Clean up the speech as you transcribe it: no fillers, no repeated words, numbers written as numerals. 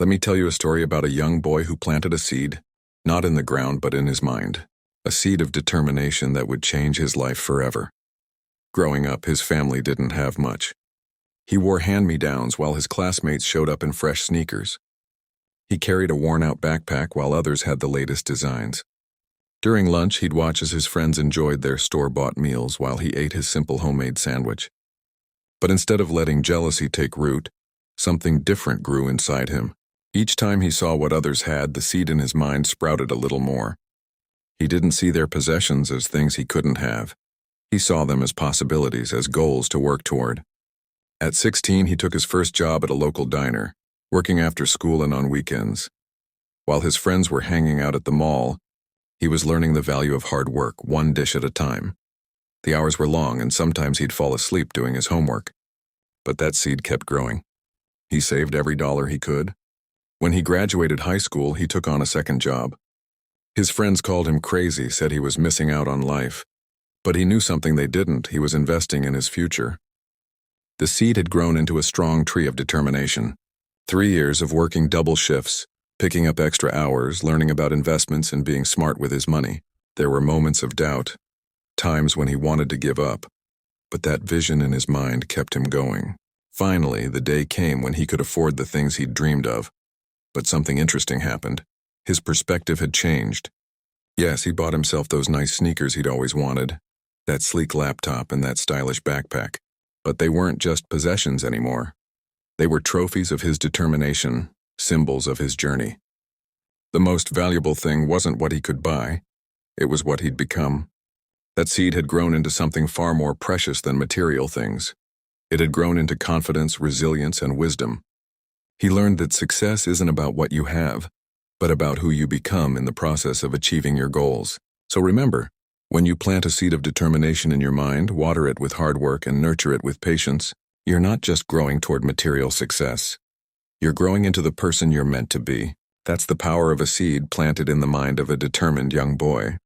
Let me tell you a story about a young boy who planted a seed, not in the ground but in his mind, a seed of determination that would change his life forever. Growing up, his family didn't have much. He wore hand-me-downs while his classmates showed up in fresh sneakers. He carried a worn-out backpack while others had the latest designs. During lunch, he'd watch as his friends enjoyed their store-bought meals while he ate his simple homemade sandwich. But instead of letting jealousy take root, something different grew inside him. Each time he saw what others had, the seed in his mind sprouted a little more. He didn't see their possessions as things he couldn't have. He saw them as possibilities, as goals to work toward. At 16, he took his first job at a local diner, working after school and on weekends. While his friends were hanging out at the mall, he was learning the value of hard work, one dish at a time. The hours were long, and sometimes he'd fall asleep doing his homework. But that seed kept growing. He saved every dollar he could. When he graduated high school, he took on a second job. His friends called him crazy, said he was missing out on life. But he knew something they didn't. He was investing in his future. The seed had grown into a strong tree of determination. 3 years of working double shifts, picking up extra hours, learning about investments and being smart with his money. There were moments of doubt, times when he wanted to give up. But that vision in his mind kept him going. Finally, the day came when he could afford the things he'd dreamed of. But something interesting happened. His perspective had changed. Yes, he bought himself those nice sneakers he'd always wanted, that sleek laptop and that stylish backpack. But they weren't just possessions anymore. They were trophies of his determination, symbols of his journey. The most valuable thing wasn't what he could buy. It was what he'd become. That seed had grown into something far more precious than material things. It had grown into confidence, resilience, and wisdom. He learned that success isn't about what you have, but about who you become in the process of achieving your goals. So remember, when you plant a seed of determination in your mind, water it with hard work and nurture it with patience, you're not just growing toward material success. You're growing into the person you're meant to be. That's the power of a seed planted in the mind of a determined young boy.